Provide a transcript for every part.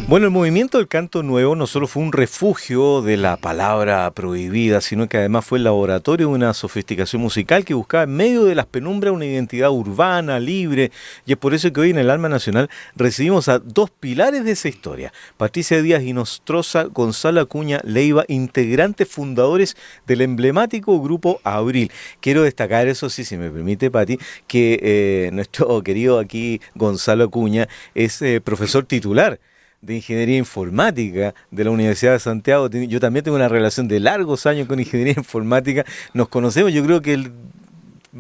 Bueno, el movimiento del canto nuevo no solo fue un refugio de la palabra prohibida, sino que además fue el laboratorio de una sofisticación musical que buscaba en medio de las penumbras una identidad urbana, libre, y es por eso que hoy en el Alma Nacional recibimos a dos pilares de esa historia: Patricia Díaz y Nostroza, Gonzalo Acuña Leiva, integrantes fundadores del emblemático grupo Abril. Quiero destacar, eso sí, si me permite, Pati, que nuestro querido aquí Gonzalo Acuña es profesor titular de Ingeniería Informática de la Universidad de Santiago. Yo también tengo una relación de largos años con Ingeniería Informática. Nos conocemos, yo creo que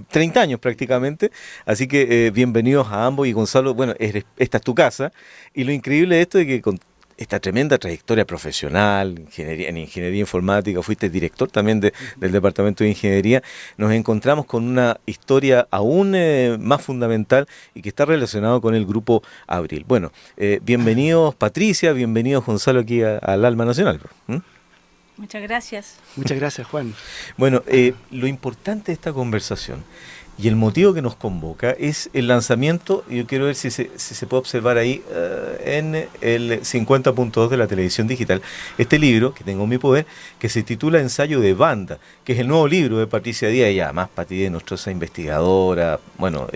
30 años prácticamente. Así que bienvenidos a ambos. Y Gonzalo, bueno, esta es tu casa. Y lo increíble de esto es que con esta tremenda trayectoria profesional, en ingeniería informática, fuiste director también del departamento de ingeniería, nos encontramos con una historia aún más fundamental y que está relacionado con el grupo Abril. Bueno, bienvenidos Patricia, bienvenidos Gonzalo aquí al Alma Nacional. Muchas gracias. Muchas gracias, Juan. Bueno, lo importante de esta conversación y el motivo que nos convoca es el lanzamiento, y yo quiero ver si se puede observar ahí en el 50.2 de la televisión digital, este libro que tengo en mi poder, que se titula Ensayo de Banda, que es el nuevo libro de Patricia Díaz. Y además Patricia, nuestra investigadora, bueno,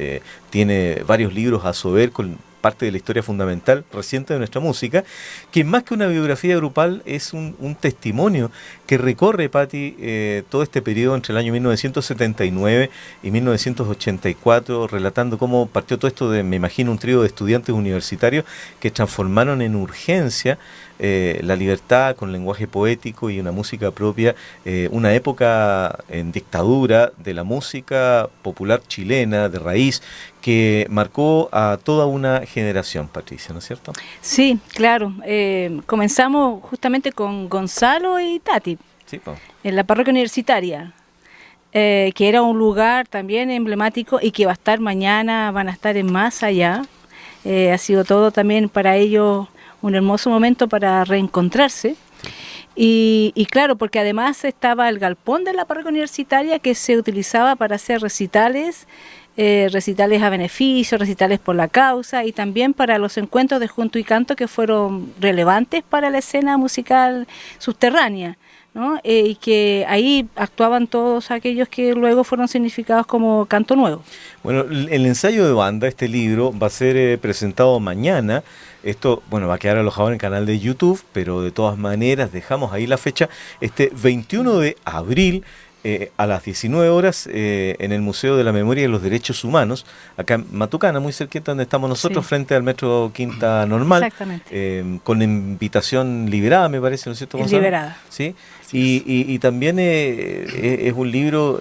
tiene varios libros a su haber con parte de la historia fundamental reciente de nuestra música, que más que una biografía grupal es un testimonio que recorre, Pati, todo este periodo entre el año 1979 y 1984, relatando cómo partió todo esto de, me imagino, un trío de estudiantes universitarios que transformaron en urgencia la libertad con lenguaje poético y una música propia, una época en dictadura de la música popular chilena de raíz que marcó a toda una generación, Patricia, ¿no es cierto? Sí, claro. Comenzamos justamente con Gonzalo y Tati, Sí, pues. en la parroquia universitaria, que era un lugar también emblemático y que va a estar mañana, van a estar en Más Allá. Ha sido todo también para ellos un hermoso momento para reencontrarse. Y claro, porque además estaba el galpón de la parroquia universitaria que se utilizaba para hacer recitales, recitales a beneficio, recitales por la causa y también para los encuentros de junto y canto que fueron relevantes para la escena musical subterránea, ¿no? Y que ahí actuaban todos aquellos que luego fueron significados como canto nuevo. Bueno, el ensayo de banda, este libro, va a ser presentado mañana. Esto, bueno, va a quedar alojado en el canal de YouTube, pero de todas maneras dejamos ahí la fecha, este 21 de abril, a las 19 horas, en el Museo de la Memoria y los Derechos Humanos, acá en Matucana, muy cerquita donde estamos nosotros, sí, frente al Metro Quinta Normal. Exactamente. Con invitación liberada, me parece, ¿no es cierto, Gonzalo? Liberada. Sí. Y también es un libro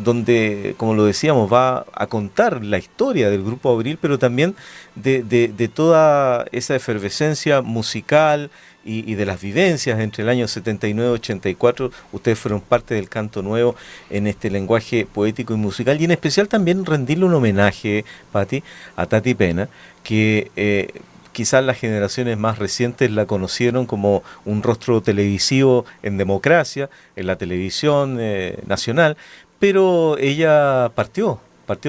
donde, como lo decíamos, va a contar la historia del Grupo Abril, pero también de toda esa efervescencia musical y de las vivencias entre el año 79 y 84. Ustedes fueron parte del canto nuevo en este lenguaje poético y musical, y en especial también rendirle un homenaje, Pati, a Tati Pena, que quizás las generaciones más recientes la conocieron como un rostro televisivo en democracia, en la televisión nacional, pero ella partió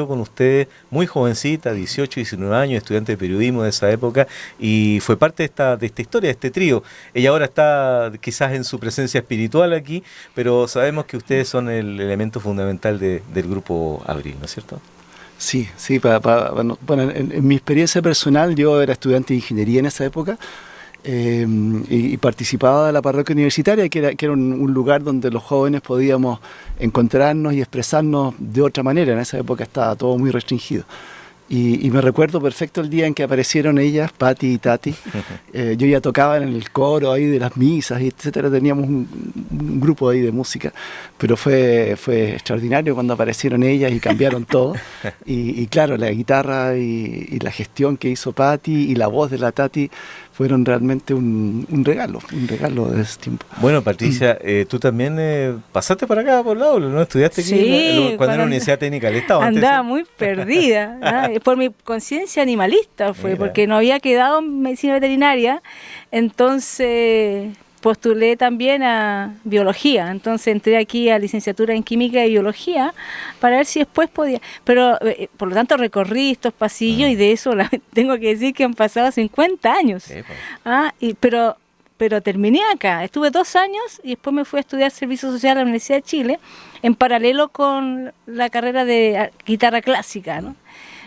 con usted muy jovencita, 18, 19 años, estudiante de periodismo de esa época, y fue parte de esta historia, de este trío. Ella ahora está quizás en su presencia espiritual aquí, pero sabemos que ustedes son el elemento fundamental del Grupo Abril, ¿no es cierto? Sí, bueno, en mi experiencia personal, yo era estudiante de ingeniería en esa época y participaba de la parroquia universitaria, que era un lugar donde los jóvenes podíamos encontrarnos y expresarnos de otra manera. En esa época estaba todo muy restringido. Y me recuerdo perfecto el día en que aparecieron ellas, Pati y Tati. Yo ya tocaba en el coro ahí de las misas, etcétera. Teníamos un grupo ahí de música, pero fue extraordinario cuando aparecieron ellas y cambiaron todo. Y claro, la guitarra y la gestión que hizo Pati y la voz de la Tati fueron realmente un regalo de ese tiempo. Bueno, Patricia, tú también pasaste para acá, por lado, ¿no? ¿Estudiaste aquí sí, cuando era la Universidad Técnica del Estado? Andaba muy perdida, ¿ah? Por mi conciencia animalista fue, porque no había quedado en medicina veterinaria, entonces postulé también a biología, entonces entré aquí a licenciatura en química y biología para ver si después podía, pero por lo tanto recorrí estos pasillos y de eso tengo que decir que han pasado 50 años. Sí, pues. Pero terminé acá, estuve 2 años y después me fui a estudiar Servicio Social a la Universidad de Chile, en paralelo con la carrera de guitarra clásica, ¿no?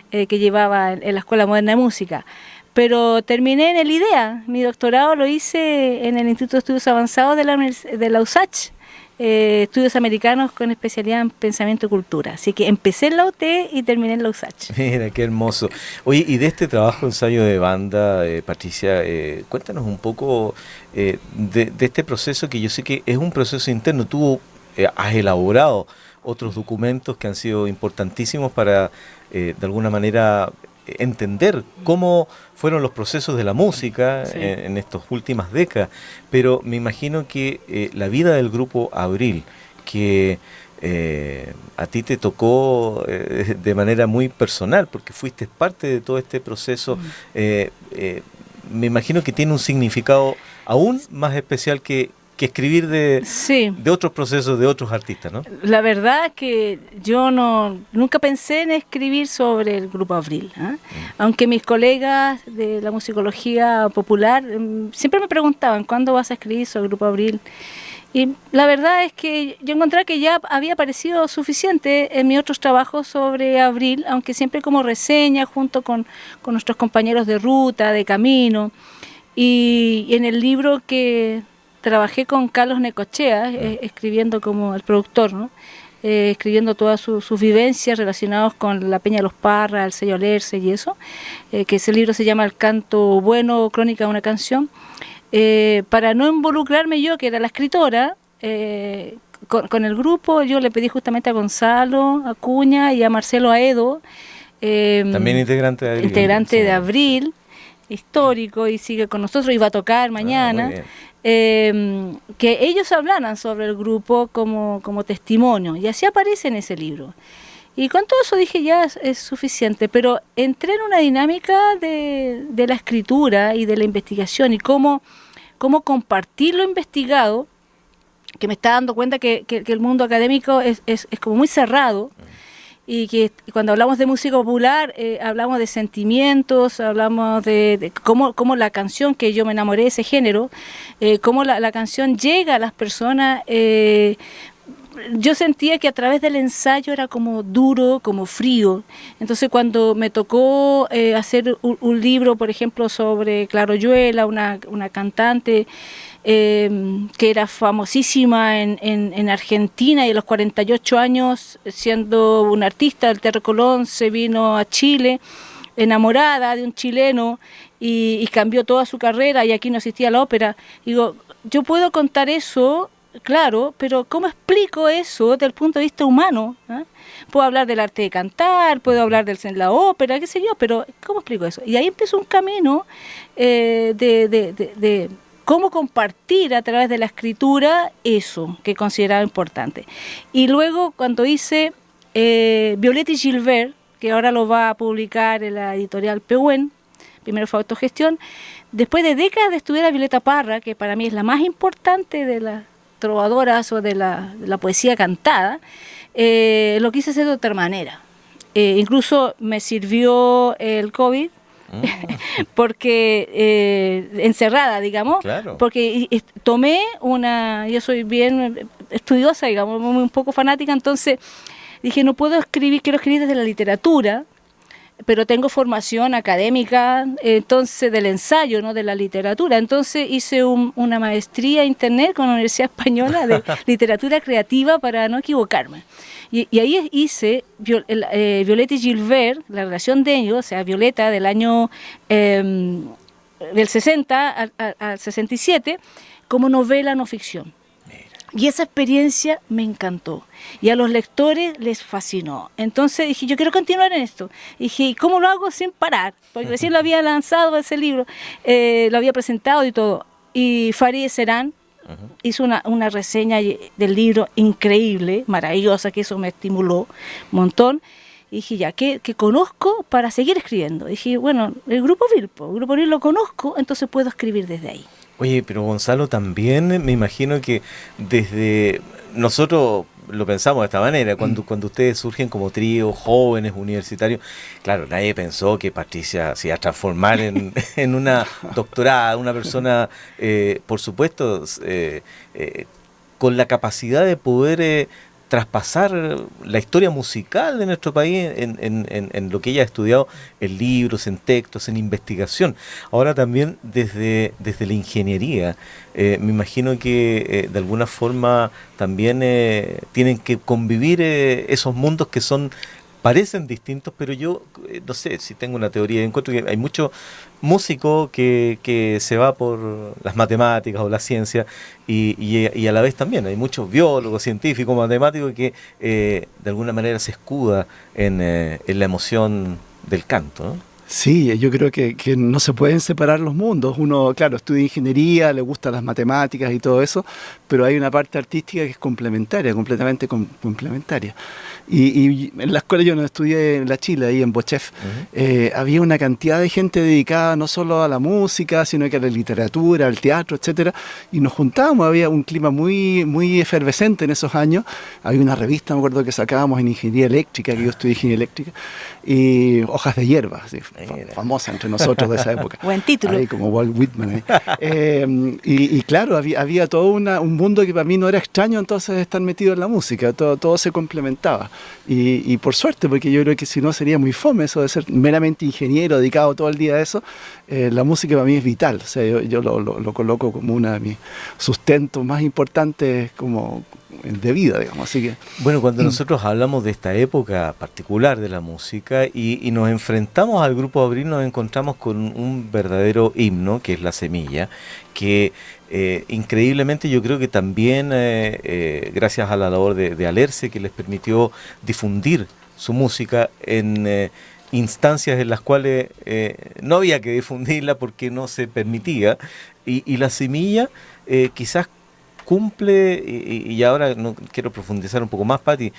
Que llevaba en la Escuela Moderna de Música. Pero terminé en el IDEA, mi doctorado lo hice en el Instituto de Estudios Avanzados de la USACH, estudios americanos con especialidad en pensamiento y cultura. Así que empecé en la UT y terminé en la USACH. Mira, qué hermoso. Oye, y de este trabajo, ensayo de banda, Patricia, cuéntanos un poco de este proceso, que yo sé que es un proceso interno. Tú has elaborado otros documentos que han sido importantísimos para, de alguna manera, entender cómo fueron los procesos de la música en estas últimas décadas, pero me imagino que la vida del grupo Abril, que a ti te tocó de manera muy personal, porque fuiste parte de todo este proceso, me imagino que tiene un significado aún más especial que escribir de otros procesos de otros artistas, ¿no? La verdad es que yo nunca pensé en escribir sobre el Grupo Abril, ¿eh? Aunque mis colegas de la musicología popular siempre me preguntaban, ¿cuándo vas a escribir sobre el Grupo Abril? Y la verdad es que yo encontré que ya había aparecido suficiente en mis otros trabajos sobre Abril, aunque siempre como reseña junto con nuestros compañeros de ruta, de camino, y en el libro que trabajé con Carlos Necochea, escribiendo como el productor, ¿no? Escribiendo todas sus vivencias relacionadas con la Peña de los Parras, el sello Lerce y eso, que ese libro se llama El canto bueno, crónica de una canción. Para no involucrarme yo, que era la escritora, con el grupo, yo le pedí justamente a Gonzalo Acuña y a Marcelo Aedo, también integrante de Abril, de Abril, histórico, y sigue con nosotros, y va a tocar mañana, que ellos hablaran sobre el grupo como testimonio, y así aparece en ese libro. Y con todo eso dije, ya es suficiente, pero entré en una dinámica de la escritura y de la investigación, y cómo compartir lo investigado, que me está dando cuenta que el mundo académico es como muy cerrado, y que cuando hablamos de música popular hablamos de sentimientos, hablamos de cómo la canción, que yo me enamoré de ese género, cómo la canción llega a las personas. Yo sentía que a través del ensayo era como duro, como frío. Entonces cuando me tocó hacer un libro, por ejemplo, sobre Claro Oyuela, una cantante que era famosísima en Argentina, y a los 48 años, siendo una artista del Teatro Colón, se vino a Chile enamorada de un chileno y cambió toda su carrera, y aquí no existía la ópera. Digo, yo puedo contar eso, claro, pero ¿cómo explico eso desde el punto de vista humano? ¿Eh? Puedo hablar del arte de cantar, puedo hablar de la ópera, qué sé yo, pero ¿cómo explico eso? Y ahí empezó un camino de cómo compartir a través de la escritura eso que consideraba importante. Y luego cuando hice Violeta y Gilbert, que ahora lo va a publicar en la editorial Pehuen, primero fue Autogestión, después de décadas de estudiar a Violeta Parra, que para mí es la más importante de las trovadoras o de la poesía cantada, lo quise hacer de otra manera. Incluso me sirvió el COVID, porque encerrada, digamos, claro, porque tomé yo soy bien estudiosa, digamos, un poco fanática, entonces dije, no puedo escribir, quiero escribir desde la literatura, pero tengo formación académica, entonces del ensayo, no de la literatura. Entonces hice una maestría en internet con la Universidad Española de literatura creativa para no equivocarme. Y ahí hice Violeta y Gilbert, la relación de ellos, o sea, Violeta del año del 60 al 67, como novela no ficción. Y esa experiencia me encantó. Y a los lectores les fascinó. Entonces dije, yo quiero continuar en esto. Y dije, ¿y cómo lo hago sin parar? Porque recién lo había lanzado ese libro, lo había presentado y todo. Y Farideh Serán hizo una reseña del libro increíble, maravillosa, que eso me estimuló un montón. Y dije, ya, que conozco para seguir escribiendo. Y dije, bueno, el Grupo Abril lo conozco, entonces puedo escribir desde ahí. Oye, pero Gonzalo, también me imagino que desde nosotros lo pensamos de esta manera, cuando ustedes surgen como trío, jóvenes, universitarios, claro, nadie pensó que Patricia se iba a transformar en una doctorada, una persona, por supuesto, con la capacidad de poder traspasar la historia musical de nuestro país en lo que ella ha estudiado en libros, en textos, en investigación. Ahora también desde la ingeniería, me imagino que de alguna forma también tienen que convivir esos mundos que parecen distintos, pero yo no sé si tengo una teoría. Encuentro que hay mucho músico que se va por las matemáticas o la ciencia y a la vez también hay muchos biólogos, científicos, matemáticos que de alguna manera se escuda en la emoción del canto, ¿no? Sí, yo creo que no se pueden separar los mundos. Uno, claro, estudia ingeniería, le gustan las matemáticas y todo eso, pero hay una parte artística que es complementaria, completamente complementaria. Y en la escuela yo no estudié en la Chile, ahí en Bochef, había una cantidad de gente dedicada no solo a la música, sino que a la literatura, al teatro, etcétera, y nos juntábamos, había un clima muy, muy efervescente en esos años. Había una revista, me acuerdo, que sacábamos en ingeniería eléctrica, que yo estudié ingeniería eléctrica, y Hojas de Hierba, así, famosa entre nosotros de esa época. Buen título. Ahí, como Walt Whitman. Y claro, había todo un mundo que para mí no era extraño entonces estar metido en la música, todo se complementaba. Y por suerte, porque yo creo que si no sería muy fome eso de ser meramente ingeniero, dedicado todo el día a eso. La música para mí es vital, o sea, yo lo coloco como uno de mis sustentos más importantes como de vida, digamos. Así que bueno, cuando nosotros hablamos de esta época particular de la música y nos enfrentamos al Grupo Abril, nos encontramos con un verdadero himno, que es La Semilla, que increíblemente yo creo que también gracias a la labor de Alerce, que les permitió difundir su música en instancias en las cuales no había que difundirla porque no se permitía, y La Semilla quizás cumple, y ahora no quiero profundizar un poco más, Pati,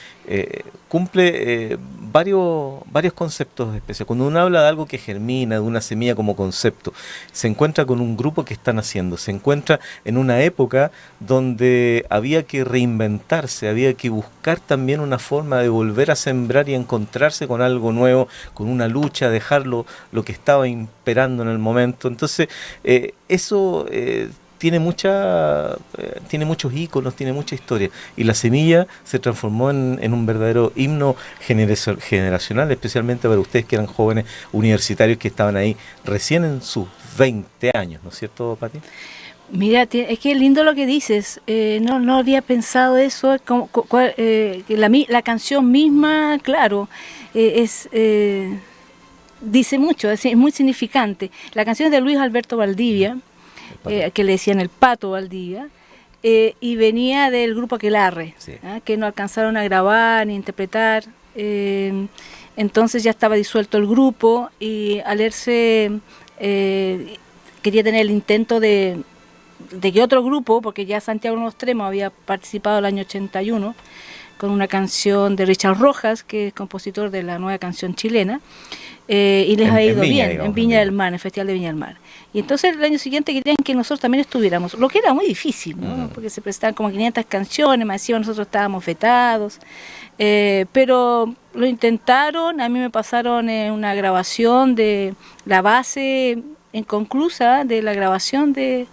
cumple varios conceptos especiales. Cuando uno habla de algo que germina, de una semilla como concepto, se encuentra con un grupo que están haciendo, se encuentra en una época donde había que reinventarse, había que buscar también una forma de volver a sembrar y encontrarse con algo nuevo, con una lucha, dejar lo que estaba imperando en el momento. Entonces, eso tiene muchos íconos, tiene mucha historia, y La Semilla se transformó en un verdadero himno generacional, especialmente para ustedes que eran jóvenes universitarios que estaban ahí recién en sus 20 años, ¿no es cierto, Pati? Mira, es que es lindo lo que dices. No había pensado eso. Que la canción misma, claro, dice mucho, es muy significante. La canción es de Luis Alberto Valdivia, que le decían el Pato Valdivia, y venía del grupo Aquelarre, sí, que no alcanzaron a grabar ni interpretar. Entonces ya estaba disuelto el grupo y Alerce quería tener el intento de que otro grupo, porque ya Santiago de los Extremos había participado el año 81 con una canción de Richard Rojas, que es compositor de la nueva canción chilena, y les ha ido bien, digamos, en Viña del Mar, en el Festival de Viña del Mar. Y entonces el año siguiente querían que nosotros también estuviéramos, lo que era muy difícil, ¿no? Porque se presentaban como 500 canciones, más encima nosotros estábamos vetados, pero lo intentaron. A mí me pasaron una grabación de la base inconclusa de la grabación de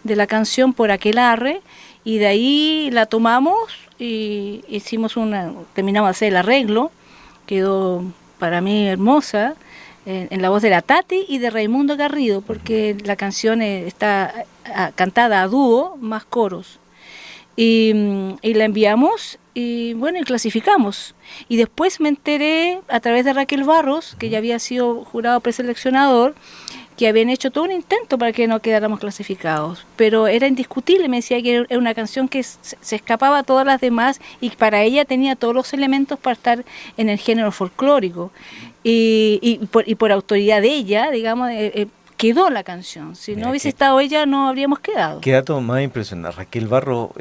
la canción por Aquelarre, y de ahí la tomamos y terminamos de hacer el arreglo, quedó para mí hermosa, en la voz de la Tati y de Raimundo Garrido, porque la canción está cantada a dúo más coros, y la enviamos y bueno, y clasificamos. Y después me enteré a través de Raquel Barros, que ya había sido jurado preseleccionador, que habían hecho todo un intento para que no quedáramos clasificados, pero era indiscutible. Me decía que era una canción que se escapaba a todas las demás y para ella tenía todos los elementos para estar en el género folclórico, y por autoridad de ella, digamos, quedó la canción. Si no hubiese estado ella, no habríamos quedado. Qué dato más impresionante. Raquel Barro,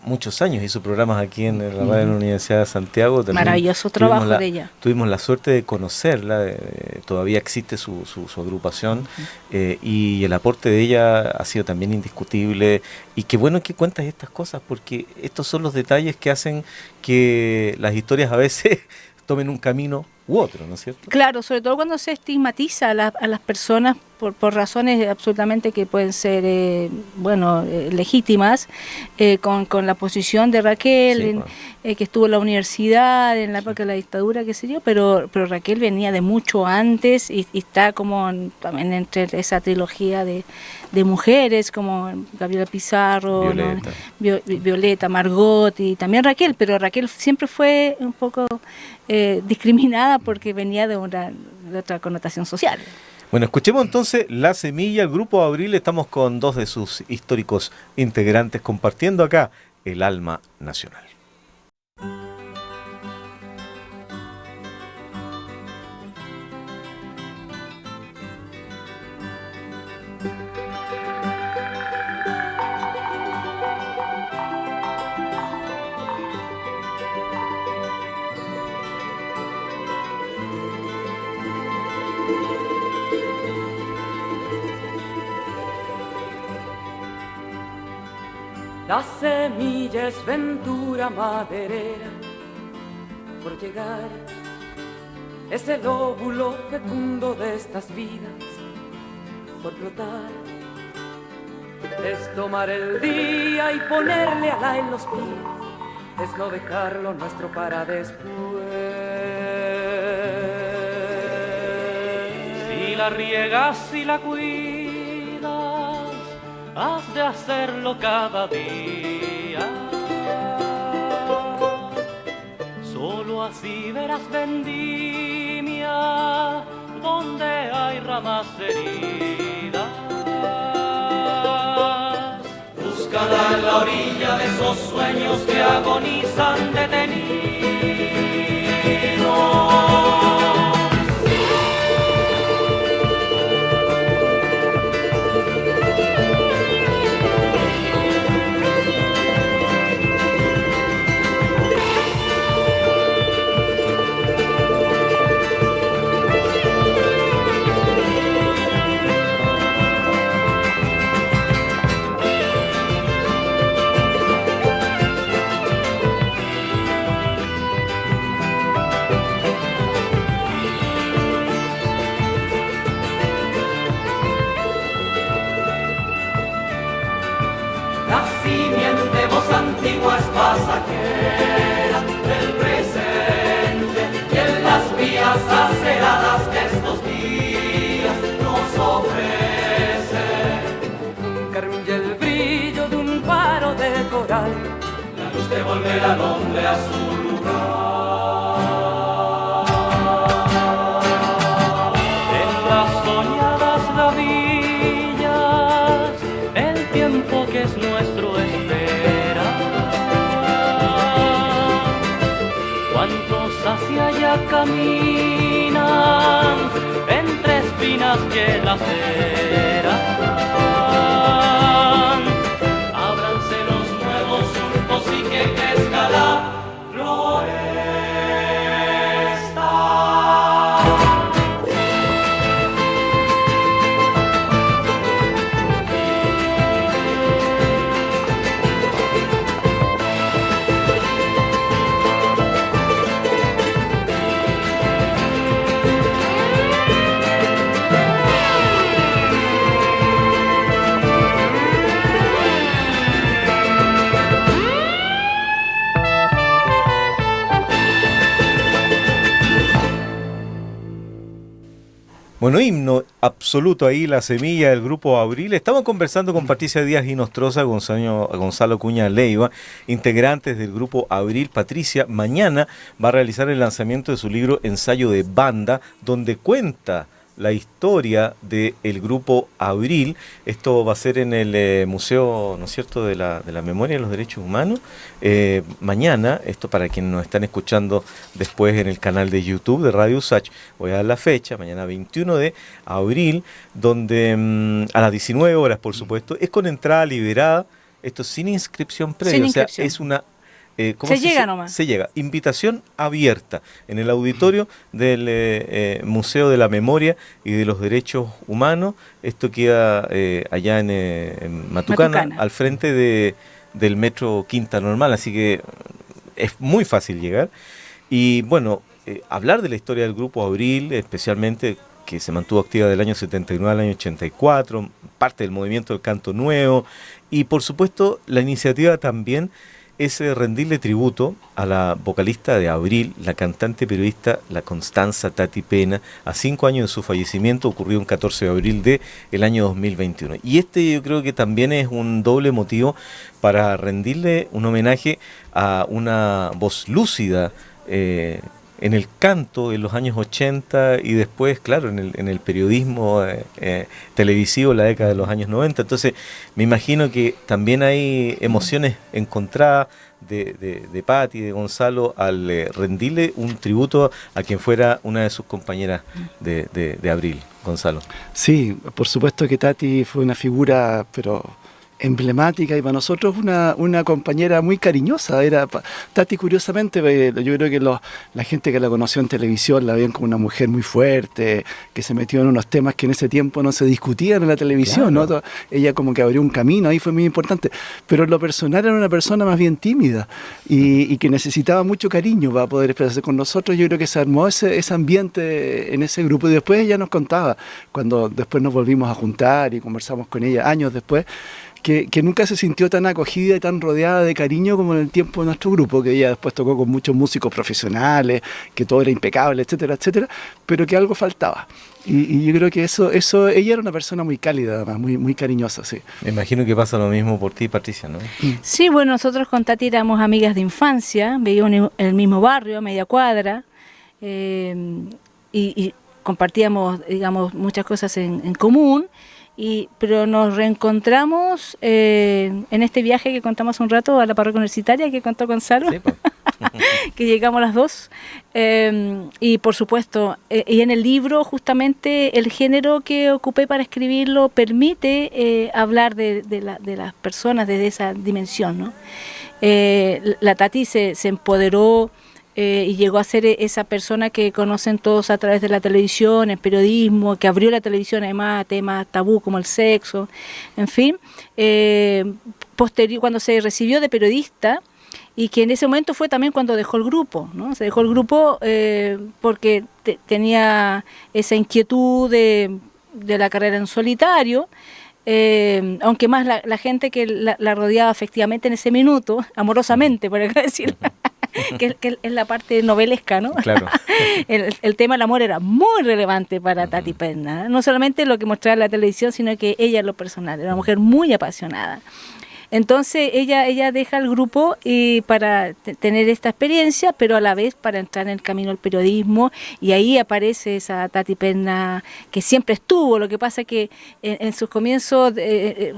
muchos años, hizo programas aquí en la radio de la Universidad de Santiago. También maravilloso trabajo de ella. Tuvimos la suerte de conocerla, todavía existe su agrupación, y el aporte de ella ha sido también indiscutible, y qué bueno que cuentas estas cosas, porque estos son los detalles que hacen que las historias a veces tomen un camino u otro, ¿no es cierto? Claro, sobre todo cuando se estigmatiza a las personas por razones absolutamente que pueden ser legítimas, con la posición de Raquel, sí, que estuvo en la universidad, en la época de la dictadura, qué sé yo, pero Raquel venía de mucho antes y está como también entre esa trilogía de mujeres, como Gabriela Pizarro, Violeta, Margot y también Raquel, pero Raquel siempre fue un poco discriminada porque venía de otra connotación social. Bueno, escuchemos entonces La Semilla, el Grupo Abril. Estamos con dos de sus históricos integrantes compartiendo acá el alma nacional. La semilla es ventura maderera por llegar, es el óvulo fecundo de estas vidas por brotar, es tomar el día y ponerle ala en los pies, es no dejarlo nuestro para después. Si la riegas y la cuidas, has de hacerlo cada día. Solo así verás vendimia donde hay ramas heridas. Búscala en la orilla de esos sueños que agonizan detenidos. Antigua es pasajera del presente y en las vías aceradas que estos días nos ofrecen un carmín y el brillo de un faro de coral, la luz de volver al hombre a su lugar. En las soñadas gavillas el tiempo que es nuestro hacia allá caminan entre espinas que laceran. Ábranse los nuevos surcos y que crezca la floresta. Bueno, himno absoluto ahí, La Semilla del Grupo Abril. Estamos conversando con Patricia Díaz Hinostroza, Gonzalo Cuña Leiva, integrantes del Grupo Abril. Patricia mañana va a realizar el lanzamiento de su libro Ensayo de Banda, donde cuenta la historia del Grupo Abril. Esto va a ser en el Museo, ¿no es cierto?, de la Memoria de los Derechos Humanos. Mañana, esto para quienes nos están escuchando después en el canal de YouTube de Radio USACH, voy a dar la fecha, mañana 21 de abril, donde a las 19 horas, por supuesto, es con entrada liberada. Esto sin inscripción previa, Sin o sea, inscripción. es una... Se llega nomás. Se llega. Invitación abierta en el auditorio del Museo de la Memoria y de los Derechos Humanos. Esto queda allá en Matucana, al frente del Metro Quinta Normal, así que es muy fácil llegar. Y bueno, hablar de la historia del Grupo Abril, especialmente que se mantuvo activa del año 79 al año 84, parte del movimiento del canto nuevo, y por supuesto la iniciativa también es rendirle tributo a la vocalista de Abril, la cantante periodista la Constanza Tati Pena, a 5 años de su fallecimiento, ocurrió un 14 de abril del año 2021. Y yo creo que también es un doble motivo para rendirle un homenaje a una voz lúcida, en el canto en los años 80 y después, claro, en el periodismo televisivo en la década de los años 90. Entonces, me imagino que también hay emociones encontradas de Pati, de Gonzalo, al rendirle un tributo a quien fuera una de sus compañeras de Abril, Gonzalo. Sí, por supuesto que Tati fue una figura, pero emblemática, y para nosotros una compañera muy cariñosa. Tati, curiosamente, yo creo que la gente que la conoció en televisión la veían como una mujer muy fuerte, que se metió en unos temas que en ese tiempo no se discutían en la televisión, claro. ¿no? Ella como que abrió un camino, ahí fue muy importante, pero en lo personal era una persona más bien tímida y que necesitaba mucho cariño para poder expresarse con nosotros. Yo creo que se armó ese ambiente en ese grupo, y después ella nos contaba, cuando después nos volvimos a juntar y conversamos con ella años después, que nunca se sintió tan acogida y tan rodeada de cariño como en el tiempo de nuestro grupo, que ella después tocó con muchos músicos profesionales, que todo era impecable, etcétera, etcétera, pero que algo faltaba. Y yo creo que eso, ella era una persona muy cálida, además, muy, muy cariñosa, sí. Me imagino que pasa lo mismo por ti, Patricia, ¿no? Sí, bueno, nosotros con Tati éramos amigas de infancia, vivíamos en el mismo barrio, a media cuadra, y compartíamos, digamos, muchas cosas en común. Pero nos reencontramos en este viaje que contamos un rato a la parroquia universitaria que contó Gonzalo, sí, pues. Que llegamos las dos, y por supuesto, y en el libro justamente el género que ocupé para escribirlo permite hablar de las personas desde esa dimensión, ¿no? La Tati se empoderó y llegó a ser esa persona que conocen todos a través de la televisión, el periodismo, que abrió la televisión además a temas tabú como el sexo, en fin. Cuando se recibió de periodista, y que en ese momento fue también cuando dejó el grupo, ¿no? Se dejó el grupo porque tenía esa inquietud de la carrera en solitario, aunque más la gente que la rodeaba efectivamente en ese minuto, amorosamente, por así decirlo, que es la parte novelesca, ¿no? Claro. El tema del amor era muy relevante para Tati Pena, no solamente lo que mostraba en la televisión, sino que ella en lo personal, era una mujer muy apasionada. Entonces ella deja el grupo para tener esta experiencia, pero a la vez para entrar en el camino del periodismo, y ahí aparece esa Tati Pena que siempre estuvo. Lo que pasa es que en sus comienzos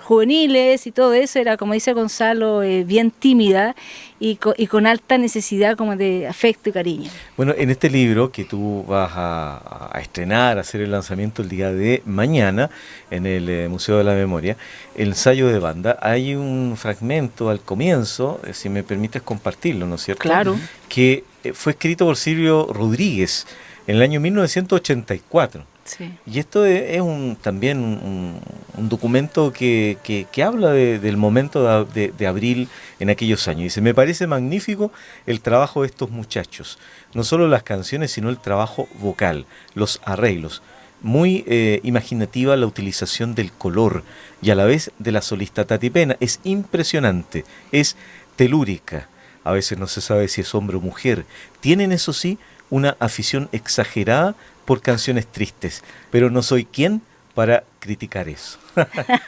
juveniles y todo eso era, como dice Gonzalo, bien tímida y con alta necesidad como de afecto y cariño. Bueno, en este libro que tú vas a estrenar, a hacer el lanzamiento el día de mañana en el Museo de la Memoria, el ensayo de banda, hay un fragmento al comienzo, si me permites compartirlo, ¿no es cierto? Claro. Que fue escrito por Silvio Rodríguez en el año 1984. Sí. Y esto es también un documento que habla del momento de Abril en aquellos años. Dice, me parece magnífico el trabajo de estos muchachos, no solo las canciones, sino el trabajo vocal, los arreglos. Muy imaginativa la utilización del color y a la vez de la solista Tati Pena. Es impresionante, es telúrica. A veces no se sabe si es hombre o mujer. Tienen, eso sí, una afición exagerada por canciones tristes, pero no soy quien para criticar eso.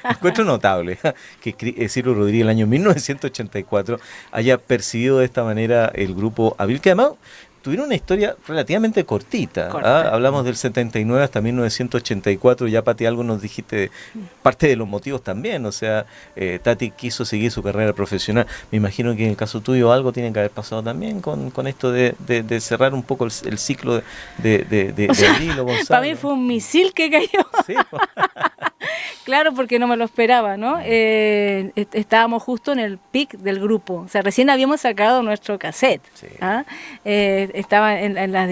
Encuentro notable que Silvio Rodríguez en el año 1984 haya percibido de esta manera el grupo Abril, que además tuvieron una historia relativamente cortita. Hablamos del 79 hasta 1984, ya Pati algo nos dijiste, parte de los motivos también, o sea, Tati quiso seguir su carrera profesional. Me imagino que en el caso tuyo algo tiene que haber pasado también con esto de cerrar un poco el ciclo de Abril o Gonzalo. Para mí fue un misil que cayó. Sí. Claro, porque no me lo esperaba, ¿no? Estábamos justo en el pic del grupo, o sea, recién habíamos sacado nuestro cassette, Sí. ¿ah? Estaba en la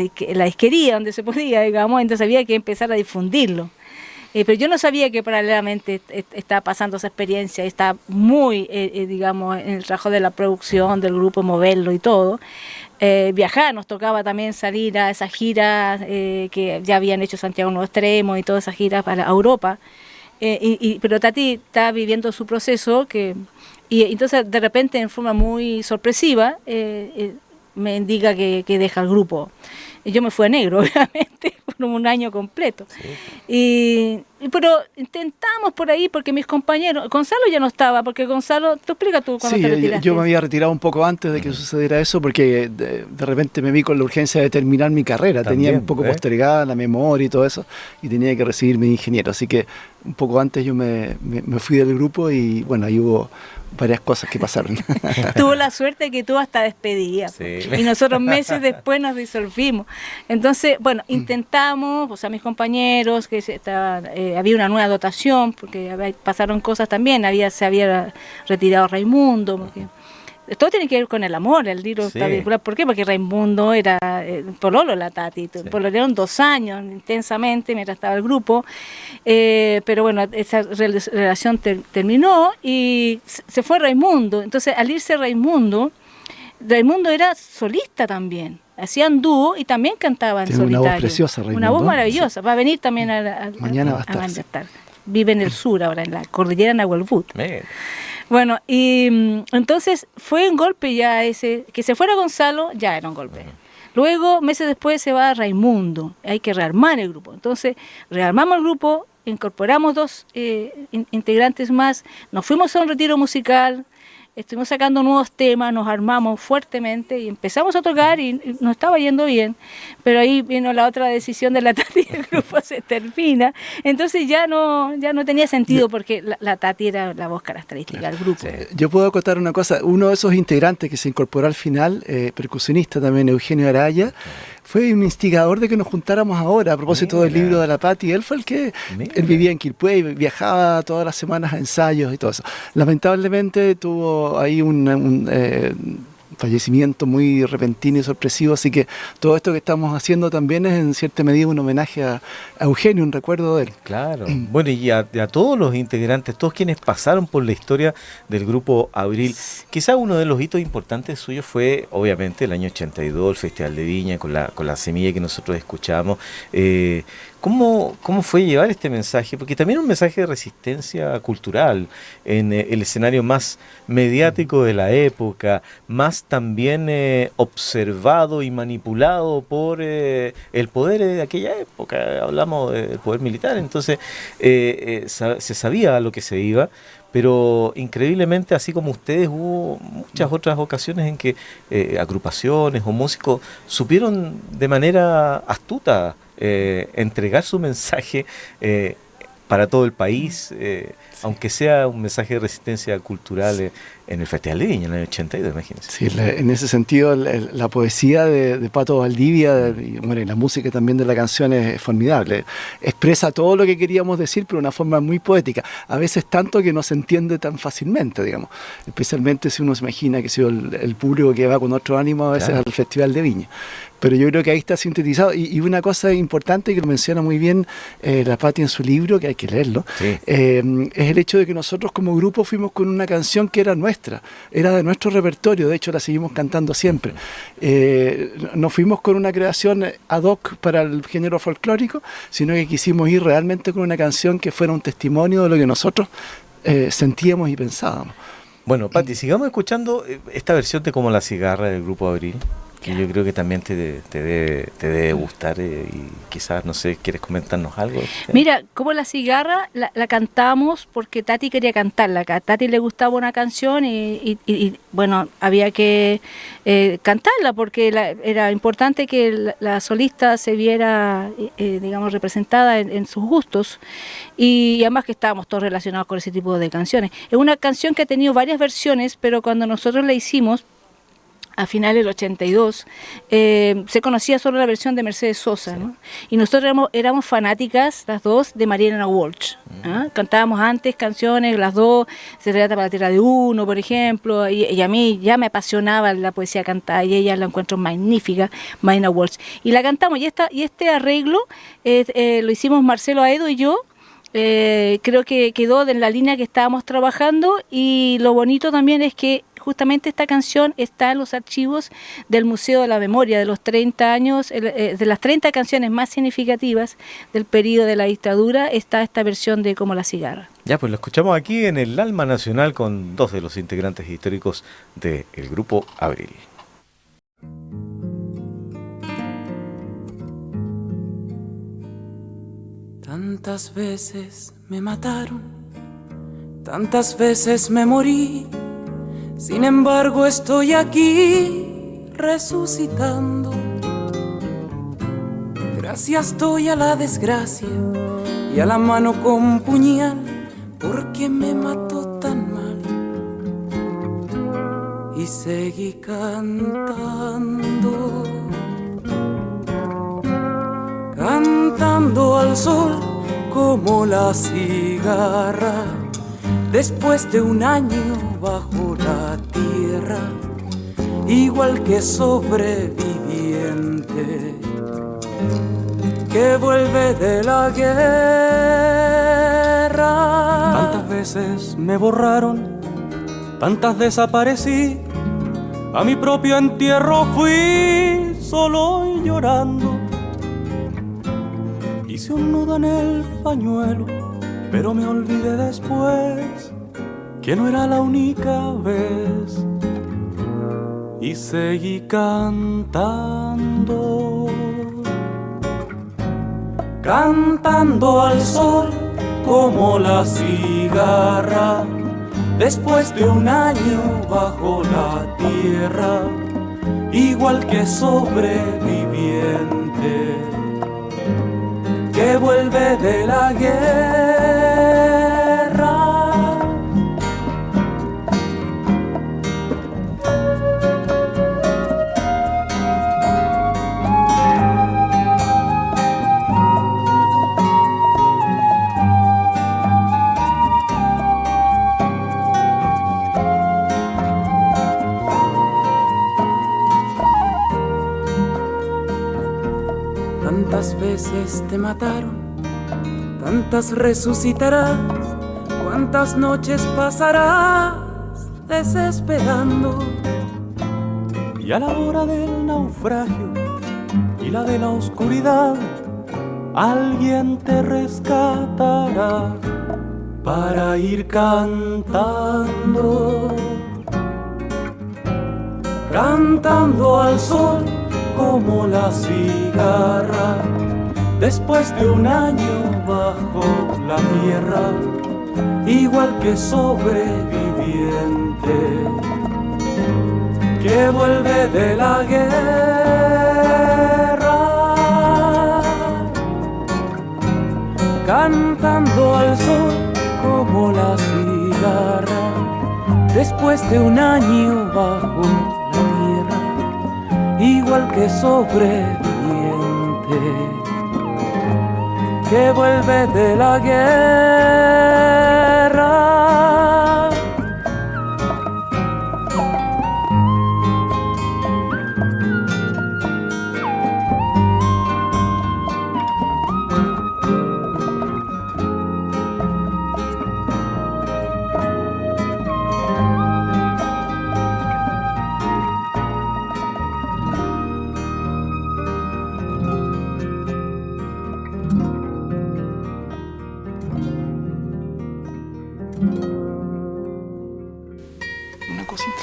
disquería donde se podía, digamos, entonces había que empezar a difundirlo. Pero yo no sabía que paralelamente estaba pasando esa experiencia, estaba muy, digamos, en el trabajo de la producción del grupo, moverlo y todo. Viajar, nos tocaba también salir a esas giras que ya habían hecho Santiago Nuevo Extremo y todas esas giras para Europa. Pero Tati está viviendo su proceso y entonces de repente en forma muy sorpresiva me indica que deja el grupo. Y yo me fui a negro, obviamente, por un año completo. Pero intentamos por ahí, porque mis compañeros, Gonzalo ya no estaba, porque Gonzalo, te explica tú cuando te retiraste. Yo me había retirado un poco antes de que sucediera eso, porque de repente me vi con la urgencia de terminar mi carrera. También, tenía un poco postergada la memoria y todo eso, y tenía que recibirme de ingeniero. Así que un poco antes yo me fui del grupo y bueno, ahí hubo varias cosas que pasaron. Tuvo la suerte que tuvo hasta despedida. Sí. Y nosotros meses después nos disolvimos. Entonces, bueno, intentamos, o sea, mis compañeros, que había una nueva dotación, porque pasaron cosas también, se había retirado Raimundo, porque todo tiene que ver con el amor, el libro Sí. particular. ¿Por qué? Porque Raimundo era pololo la Tati, pololearon 2 años intensamente mientras estaba el grupo, pero bueno, esa relación terminó y se fue Raimundo. Entonces, al irse Raimundo era solista también. Hacían dúo y también cantaba en Tiene solitario. una voz preciosa, Raimundo. Una voz maravillosa. Va a venir también Mañana va a estar. Vive en el sur ahora, en la cordillera Nahuelbuta. Mira. Bueno, y entonces fue un golpe ya ese, que se fuera Gonzalo, ya era un golpe. Luego, meses después, se va Raimundo, hay que rearmar el grupo. Entonces, rearmamos el grupo, incorporamos 2 integrantes más, nos fuimos a un retiro musical, estuvimos sacando nuevos temas, nos armamos fuertemente y empezamos a tocar y nos estaba yendo bien, pero ahí vino la otra decisión de la Tati, el grupo se termina, entonces ya no tenía sentido porque la Tati era la voz característica del grupo. Yo puedo acotar una cosa, uno de esos integrantes que se incorporó al final, percusionista también, Eugenio Araya, fue un instigador de que nos juntáramos ahora, a propósito del libro de la Pati. Él fue el que, él vivía en Quilpué y viajaba todas las semanas a ensayos y todo eso. Lamentablemente tuvo ahí un fallecimiento muy repentino y sorpresivo, así que todo esto que estamos haciendo también es en cierta medida un homenaje a Eugenio, un recuerdo de él. Claro. Bueno, y a todos los integrantes, todos quienes pasaron por la historia del grupo Abril. Quizá uno de los hitos importantes suyos fue, obviamente, el año 82, el Festival de Viña, con la semilla que nosotros escuchamos. ¿Cómo fue llevar este mensaje? Porque también un mensaje de resistencia cultural en el escenario más mediático de la época, más también observado y manipulado por el poder de aquella época. Hablamos del poder militar, entonces se sabía a lo que se iba. Pero increíblemente, así como ustedes, hubo muchas otras ocasiones en que agrupaciones o músicos supieron de manera astuta entregar su mensaje para todo el país, aunque sea un mensaje de resistencia cultural en el Festival de Viña en el año 82, imagínense. Sí, en ese sentido la poesía de Pato Valdivia y la música también de la canción es formidable. Expresa todo lo que queríamos decir, pero de una forma muy poética. A veces tanto que no se entiende tan fácilmente, digamos. Especialmente si uno se imagina que el público que va con otro ánimo a veces al Festival de Viña. Pero yo creo que ahí está sintetizado. Y una cosa importante que lo menciona muy bien la Pati en su libro, que hay que leerlo, Sí. es el hecho de que nosotros como grupo fuimos con una canción que era nuestra, era de nuestro repertorio, de hecho la seguimos cantando siempre. No fuimos con una creación ad hoc para el género folclórico, sino que quisimos ir realmente con una canción que fuera un testimonio de lo que nosotros sentíamos y pensábamos. Bueno, Pati, sigamos escuchando esta versión de Como la cigarra del grupo Abril, que yo creo que también te debe gustar y quizás, no sé, ¿quieres comentarnos algo? Mira, Como la cigarra la cantamos porque Tati quería cantarla. A Tati le gustaba una canción y bueno, había que cantarla porque era importante que la solista se viera, digamos, representada en sus gustos y además que estábamos todos relacionados con ese tipo de canciones. Es una canción que ha tenido varias versiones, pero cuando nosotros la hicimos, a finales del 82, se conocía solo la versión de Mercedes Sosa, ¿no? Y nosotros éramos fanáticas, las dos, de Mariana Walsh. ¿Ah? Cantábamos antes canciones, las dos, Se trata para la tierra de uno, por ejemplo, y a mí ya me apasionaba la poesía cantada, y ella la encuentro magnífica, Mariana Walsh. Y la cantamos, y este arreglo lo hicimos Marcelo Aedo y yo. Creo que quedó en la línea que estábamos trabajando, y lo bonito también es que justamente esta canción está en los archivos del Museo de la Memoria de los 30 años, de las 30 canciones más significativas del periodo de la dictadura, está esta versión de Como la cigarra. Ya, pues lo escuchamos aquí en el Alma Nacional con dos de los integrantes históricos del grupo Abril. Tantas veces me mataron, tantas veces me morí, sin embargo estoy aquí resucitando. Gracias doy a la desgracia y a la mano con puñal, porque me mató tan mal. Y seguí cantando, cantando al sol como la cigarra, después de un año bajo la tierra, igual que sobreviviente que vuelve de la guerra. Tantas veces me borraron, tantas desaparecí, a mi propio entierro fui solo y llorando. Hice un nudo en el pañuelo, pero me olvidé después que no era la única vez. Y seguí cantando, cantando al sol como la cigarra, después de un año bajo la tierra, igual que sobreviviente que vuelve de la guerra. Tantas veces te mataron, tantas resucitarás, cuántas noches pasarás desesperando. y a la hora del naufragio y la de la oscuridad, alguien te rescatará para ir cantando, cantando al sol como la cigarra, después de un año bajo la tierra, igual que sobreviviente que vuelve de la guerra, cantando al sol como la cigarra, después de un año bajo la tierra, igual que sobreviviente que vuelve de la guerra.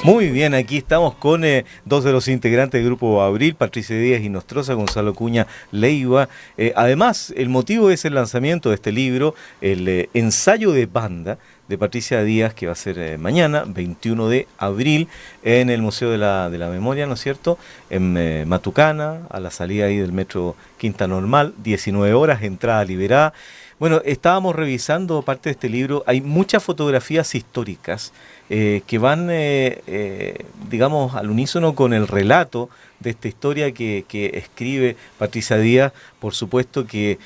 Muy bien, aquí estamos con dos de los integrantes del grupo Abril, Patricia Díaz y Nostroza, Gonzalo Cuña Leiva. Además, el motivo es el lanzamiento de este libro, el ensayo de banda de Patricia Díaz, que va a ser mañana, 21 de abril, en el Museo de la Memoria, ¿no es cierto?, en Matucana, a la salida ahí del metro Quinta Normal, 19 horas, entrada liberada. Bueno, estábamos revisando parte de este libro. Hay muchas fotografías históricas que van, digamos, al unísono con el relato de esta historia que escribe Patricia Díaz. Por supuesto que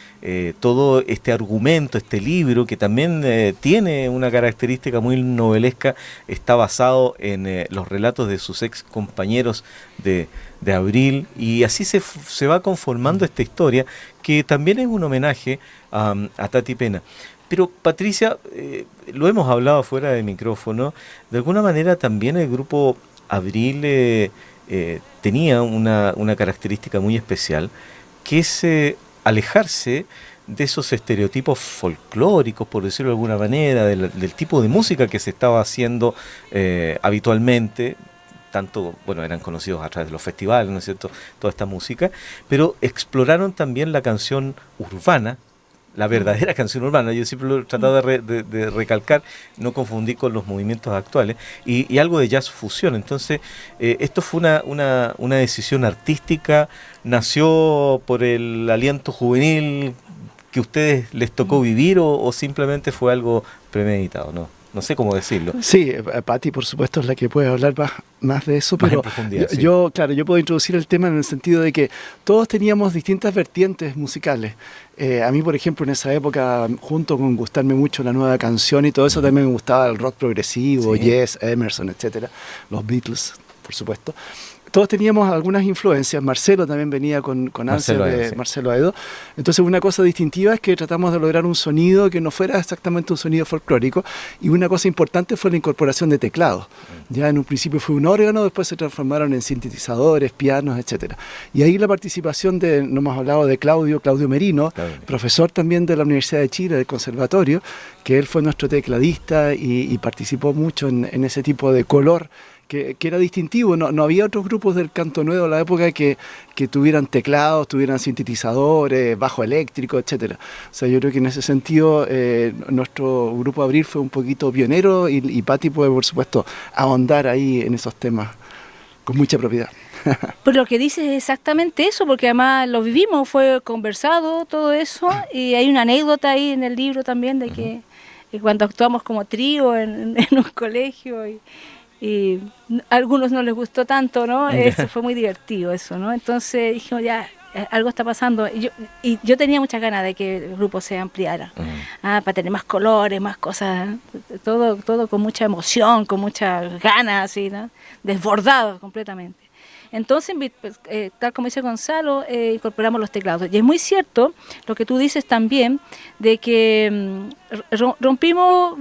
todo este argumento, este libro, que también tiene una característica muy novelesca, está basado en los relatos de sus ex compañeros de Abril, y así se va conformando esta historia, que también es un homenaje a Tati Pena. Pero Patricia, lo hemos hablado fuera de micrófono, de alguna manera también el grupo Abril tenía una característica muy especial, que es alejarse de esos estereotipos folclóricos, por decirlo de alguna manera, del tipo de música que se estaba haciendo habitualmente. Tanto, bueno, eran conocidos a través de los festivales, ¿no es cierto?, toda esta música, pero exploraron también la canción urbana, la verdadera canción urbana. Yo siempre lo he tratado de recalcar, no confundir con los movimientos actuales, y algo de jazz fusión. Entonces, esto fue una decisión artística, nació por el aliento juvenil que a ustedes les tocó vivir, o simplemente fue algo premeditado, ¿no? No sé cómo decirlo. Sí, Patti, por supuesto, es la que puede hablar más de eso, pero yo puedo introducir el tema en el sentido de que todos teníamos distintas vertientes musicales. A mí, por ejemplo, en esa época, junto con gustarme mucho la nueva canción y todo eso, también me gustaba el rock progresivo, Yes, Emerson, etcétera, los Beatles, por supuesto. Todos teníamos algunas influencias. Marcelo también venía con ansias de Marcelo Aedo. Entonces, una cosa distintiva es que tratamos de lograr un sonido que no fuera exactamente un sonido folclórico, y una cosa importante fue la incorporación de teclados. Ya en un principio fue un órgano, después se transformaron en sintetizadores, pianos, etcétera. Y ahí la participación no hemos hablado de Claudio Merino, profesor también de la Universidad de Chile, del Conservatorio, que él fue nuestro tecladista y participó mucho en ese tipo de color que era distintivo. No había otros grupos del canto nuevo en la época que tuvieran teclados, tuvieran sintetizadores, bajo eléctrico, etcétera. O sea, yo creo que en ese sentido nuestro grupo Abril fue un poquito pionero, y Patti puede, por supuesto, ahondar ahí en esos temas con mucha propiedad. Pues lo que dices es exactamente eso, porque además lo vivimos, fue conversado todo eso, y hay una anécdota ahí en el libro también de que cuando actuamos como trío en un colegio, y a algunos no les gustó tanto, ¿no? Eso fue muy divertido eso, ¿no? Entonces dijimos, ya, algo está pasando. Y yo tenía muchas ganas de que el grupo se ampliara, para tener más colores, más cosas, todo con mucha emoción, con muchas ganas, así, ¿no? Desbordado completamente. Entonces, tal como dice Gonzalo, incorporamos los teclados. Y es muy cierto lo que tú dices también, de que rompimos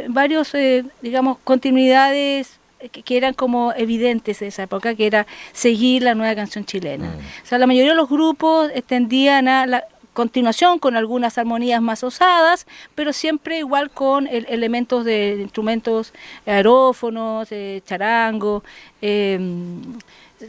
varios, digamos, continuidades que eran como evidentes de esa época, que era seguir la nueva canción chilena. O sea, la mayoría de los grupos tendían a la continuación con algunas armonías más osadas, pero siempre igual con elementos de instrumentos aerófonos, charango.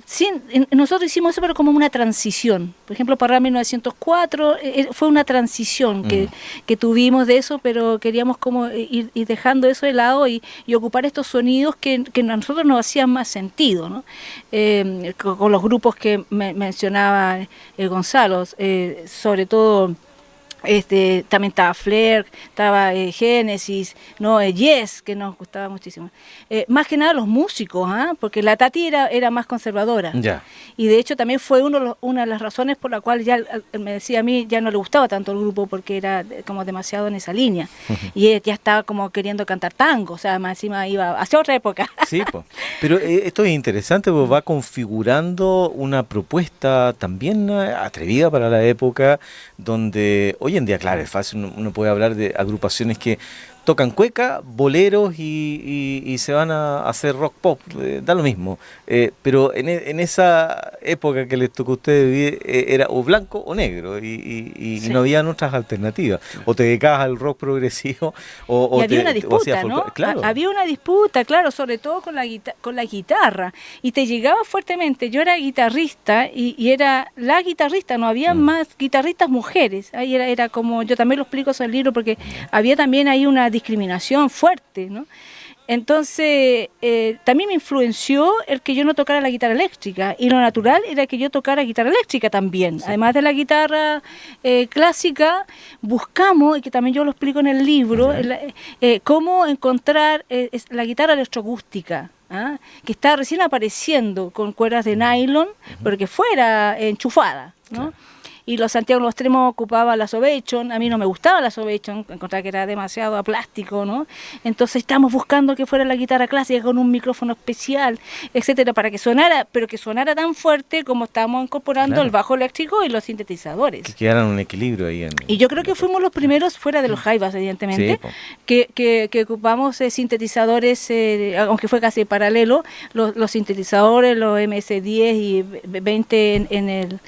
Sí, nosotros hicimos eso, pero como una transición. Por ejemplo, para 1904 fue una transición que tuvimos de eso, pero queríamos como ir dejando eso de lado y ocupar estos sonidos que a nosotros nos hacían más sentido, ¿no? Con los grupos que mencionaba Gonzalo, sobre todo. También estaba Flair, estaba Génesis, ¿no? Yes, que nos gustaba muchísimo. Más que nada los músicos, porque la Tati era más conservadora. Ya. Y de hecho también fue una de las razones por la cual ya me decía a mí, ya no le gustaba tanto el grupo, porque era como demasiado en esa línea. Y ella ya estaba como queriendo cantar tango, o sea, más encima iba hacia otra época. Sí, pues. Pero esto es interesante, porque va configurando una propuesta también atrevida para la época, donde hoy en día, claro, es fácil, uno puede hablar de agrupaciones que tocan cueca, boleros y se van a hacer rock pop, da lo mismo. Pero en esa época que les tocó a ustedes vivir, era o blanco o negro, y no habían otras alternativas. O te dedicabas al rock progresivo, o había una disputa, ¿no? Claro. Había una disputa, claro, sobre todo con la guitarra, y te llegaba fuertemente. Yo era guitarrista y era la guitarrista, no había más guitarristas mujeres. Ahí era como, yo también lo explico en el libro, porque había también ahí una discriminación fuerte, ¿no? Entonces, también me influenció el que yo no tocara la guitarra eléctrica, y lo natural era que yo tocara guitarra eléctrica también. Sí. Además de la guitarra clásica, buscamos, y que también yo lo explico en el libro, cómo encontrar la guitarra electroacústica. ¿Ah? Que está recién apareciendo con cuerdas de nylon, pero que fuera enchufada, ¿no? Claro. Y los Santiago Los Extremos ocupaban las Ovation. A mí no me gustaba las Ovation, encontraba que era demasiado a plástico, ¿no? Entonces estamos buscando que fuera la guitarra clásica con un micrófono especial, etcétera, para que sonara, pero que sonara tan fuerte como estábamos incorporando el bajo eléctrico y los sintetizadores. Que quedaran un equilibrio ahí. Y yo creo que fuimos los primeros, fuera de los Jaivas, evidentemente, sí, que ocupamos sintetizadores, aunque fue casi paralelo, los sintetizadores, los MS-10 y 20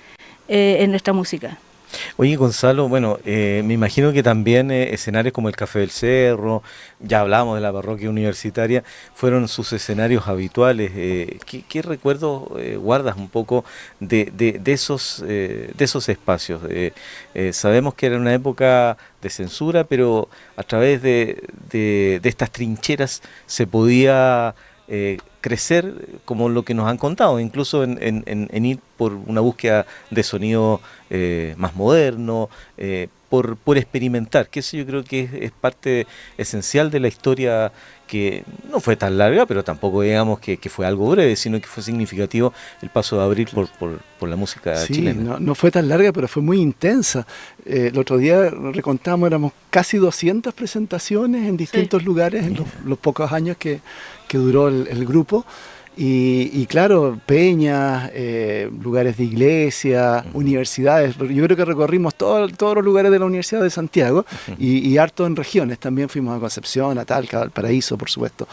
en nuestra música. Oye, Gonzalo, bueno, me imagino que también escenarios como el Café del Cerro, ya hablábamos de la parroquia universitaria, fueron sus escenarios habituales. ¿Qué recuerdos guardas un poco de esos espacios? Sabemos que era una época de censura, pero a través de estas trincheras se podía crecer, como lo que nos han contado, incluso en ir por una búsqueda de sonido más moderno, por experimentar, que eso yo creo que es parte esencial de la historia, que no fue tan larga, pero tampoco digamos que fue algo breve, sino que fue significativo el paso de Abril por la música chilena. No fue tan larga, pero fue muy intensa. El otro día recontamos, éramos casi 200 presentaciones en distintos lugares en los pocos años que duró el grupo. Y claro, peñas, lugares de iglesia, universidades. Yo creo que recorrimos todos los lugares de la Universidad de Santiago y harto en regiones. También fuimos a Concepción, a Talca, a Valparaíso, por supuesto.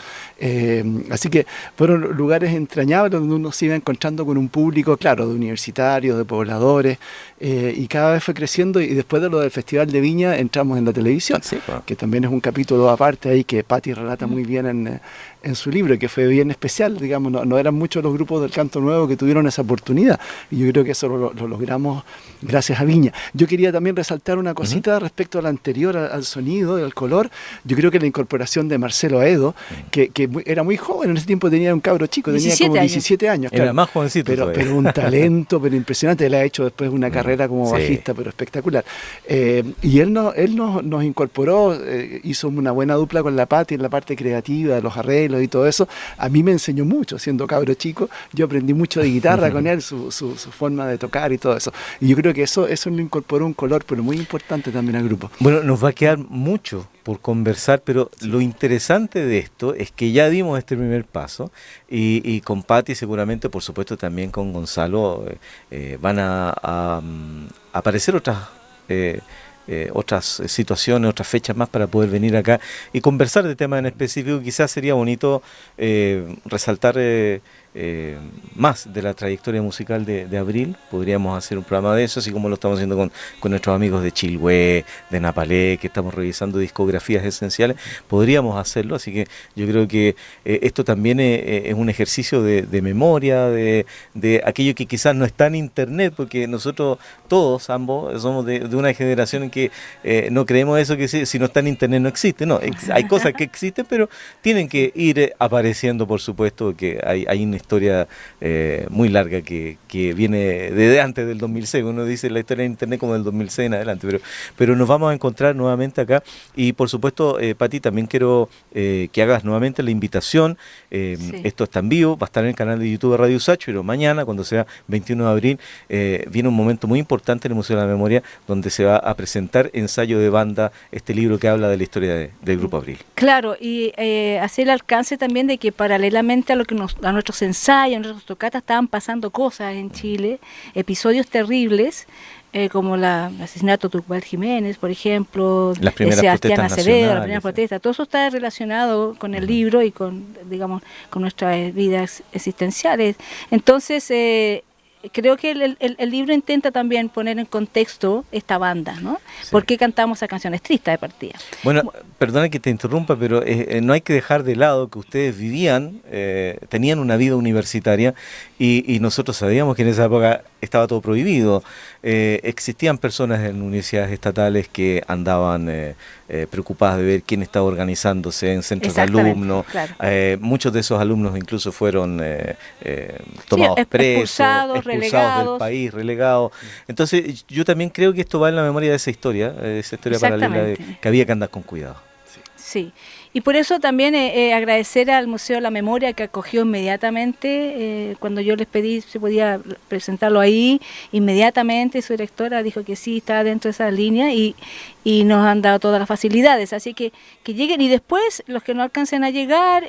Así que fueron lugares entrañables donde uno se iba encontrando con un público, claro, de universitarios, de pobladores, y cada vez fue creciendo. Y después de lo del Festival de Viña entramos en la televisión, que también es un capítulo aparte ahí que Patti relata muy bien en su libro, que fue bien especial, digamos. No eran muchos los grupos del canto nuevo que tuvieron esa oportunidad, y yo creo que eso lo logramos gracias a Viña. Yo quería también resaltar una cosita respecto a la anterior, al sonido y al color. Yo creo que la incorporación de Marcelo Aedo, que era muy joven, en ese tiempo tenía un cabro chico, tenía como 17 años. Era más jovencito, pero un talento pero impresionante. Él ha hecho después una carrera como bajista, pero espectacular. Y él nos incorporó, hizo una buena dupla con la Patti en la parte creativa, los arreglos y todo eso. A mí me enseñó mucho, siendo cabro chico. Yo aprendí mucho de guitarra con él, su forma de tocar y todo eso. Y yo creo que eso le incorporó un color, pero muy importante también al grupo. Bueno, nos va a quedar mucho por conversar, pero lo interesante de esto es que ya dimos este primer paso, y con Patti seguramente, por supuesto también con Gonzalo, van a aparecer otras situaciones, otras fechas más para poder venir acá y conversar de temas en específico. Quizás sería bonito resaltar más de la trayectoria musical de Abril. Podríamos hacer un programa de eso, así como lo estamos haciendo con nuestros amigos de Chilhué, de Napalé, que estamos revisando discografías esenciales. Podríamos hacerlo, así que yo creo que esto también es un ejercicio de memoria, de aquello que quizás no está en internet, porque nosotros todos, ambos, somos de una generación en que no creemos eso, que si no está en internet no existe. No, hay cosas que existen, pero tienen que ir apareciendo, por supuesto, que hay una historia muy larga que viene desde antes del 2006. Uno dice la historia de internet como del 2006 en adelante, pero nos vamos a encontrar nuevamente acá. Y por supuesto, Patti, también quiero que hagas nuevamente la invitación. Esto está en vivo, va a estar en el canal de YouTube de Radio Usach, pero mañana, cuando sea 21 de abril, viene un momento muy importante en el Museo de la Memoria, donde se va a presentar Ensayo de Banda, este libro que habla de la historia del Grupo Abril. Claro, y hacer el alcance también de que paralelamente a nuestros ensayos, a nuestras tocatas, estaban pasando cosas en Chile, episodios terribles, como el asesinato de Tucumán Jiménez, por ejemplo, las primeras Sebastián protestas Acevedo, la primera protesta. Todo eso está relacionado con el libro y con nuestras vidas existenciales. Entonces, creo que el libro intenta también poner en contexto esta banda, ¿no? Sí. ¿Por qué cantamos esas canciones tristes de partida? Bueno, perdona que te interrumpa, pero no hay que dejar de lado que ustedes vivían, tenían una vida universitaria y nosotros sabíamos que en esa época estaba todo prohibido. Existían personas en universidades estatales que andaban preocupadas de ver quién estaba organizándose en centros de Exactamente, alumnos. claro. Muchos de esos alumnos incluso fueron tomados presos, expulsados, expulsados del relegados. país, relegados. Entonces yo también creo que esto va en la memoria de esa historia paralela Exactamente. que había que andar con cuidado. Sí, y por eso también agradecer al Museo de la Memoria que acogió inmediatamente, cuando yo les pedí si podía presentarlo ahí, inmediatamente su directora dijo que sí, estaba dentro de esa línea y nos han dado todas las facilidades, así que lleguen y después los que no alcancen a llegar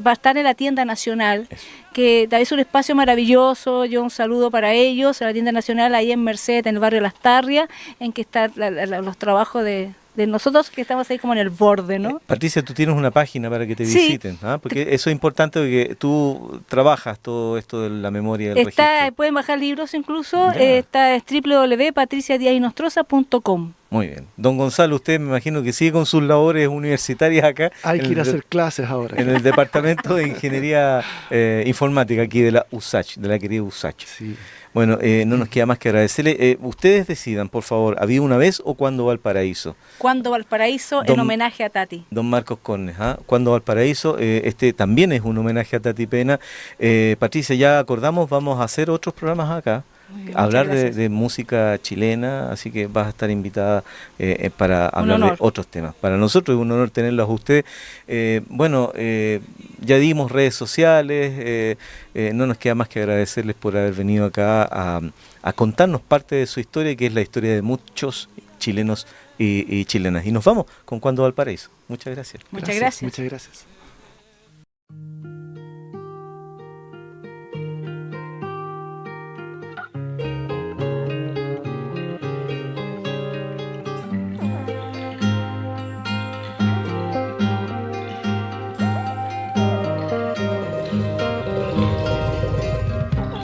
va a estar en la tienda nacional, que es un espacio maravilloso. Yo un saludo para ellos, a la tienda nacional ahí en Merced, en el barrio Las Tarrias, en que están los trabajos de nosotros que estamos ahí como en el borde, ¿no? Patricia, tú tienes una página para que te Sí. visiten, ¿ah? Porque eso es importante porque tú trabajas todo esto de la memoria del registro. Pueden bajar libros incluso, Ya. está es www.patriciadiaznostroza.com. Muy bien. Don Gonzalo, usted me imagino que sigue con sus labores universitarias acá. Hay en que ir a el hacer clases ahora. en el Departamento de Ingeniería Informática aquí de la USACH, de la querida USACH. Sí. Bueno, no nos queda más que agradecerle. Ustedes decidan, por favor, ¿había una vez o cuándo Valparaíso? Cuando Valparaíso, Don- en homenaje a Tati. Don Marcos Cornes, ¿ah? ¿Cuándo Valparaíso? Este también es un homenaje a Tati Pena. Patricia, ya acordamos, vamos a hacer otros programas acá. Muy bien, Hablar muchas gracias. de música chilena, así que vas a estar invitada para hablar de honor. otros temas. Para nosotros es un honor tenerlos a usted. Ya dimos redes sociales, no nos queda más que agradecerles por haber venido acá a contarnos parte de su historia, que es la historia de muchos chilenos y chilenas. Y nos vamos con Cuando Valparaíso. Muchas gracias. Muchas gracias. Muchas gracias.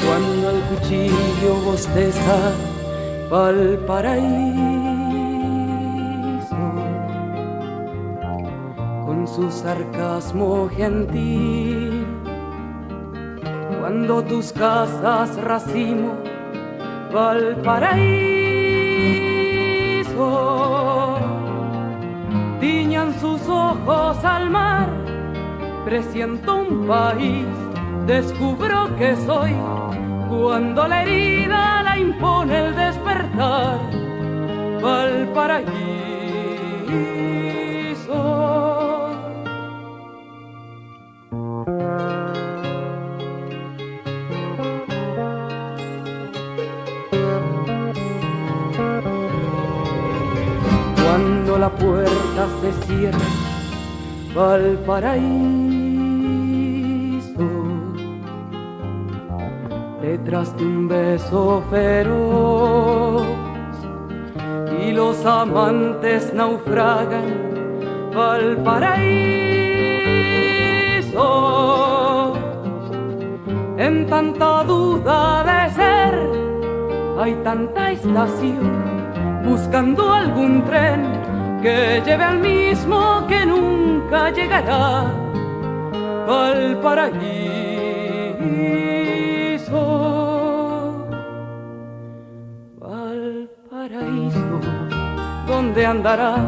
Cuando el cuchillo bosteza Valparaíso, con su sarcasmo gentil, cuando tus casas racimo Valparaíso, tiñan sus ojos al mar, presiento un país, descubro que soy, cuando la herida la impone el despertar, Valparaíso. Cuando la puerta se cierra, Valparaíso, detrás de un beso feroz, y los amantes naufragan, Valparaíso. En tanta duda de ser, hay tanta estación, buscando algún tren que lleve al mismo que nunca llegará, Valparaíso. Valparaíso, ¿dónde andarás?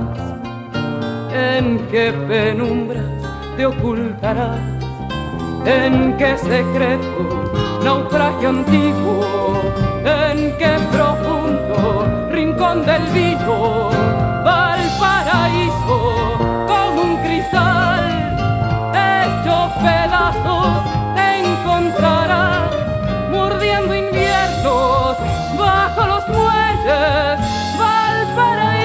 ¿En qué penumbras te ocultarás? ¿En qué secreto naufragio antiguo? ¿En qué profundo rincón del vino? Valparaíso, como un cristal hecho pedazos, te encontrarás mordiendo inviernos bajo los muelles, Valparaíso.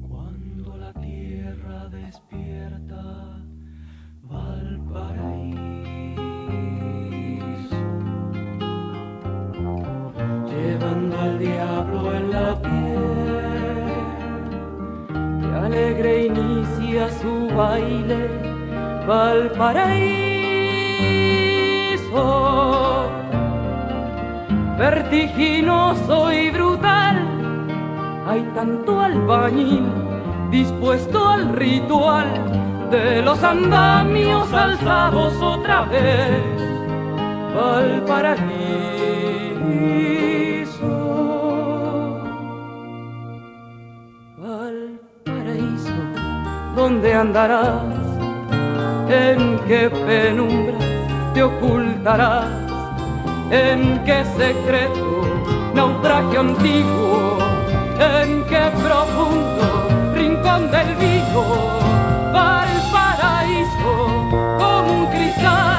Cuando la tierra despierta, Valparaíso, Llevando al diablo en la piel, que alegre inicia su baile Valparaíso, vertiginoso y brutal. Hay tanto albañil dispuesto al ritual de los andamios alzados otra vez. Valparaíso, Valparaíso, ¿dónde andarás? ¿En qué penumbras te ocultarás? ¿En qué secreto naufragio antiguo? ¿En qué profundo rincón del Vigo? Valparaíso, como un cristal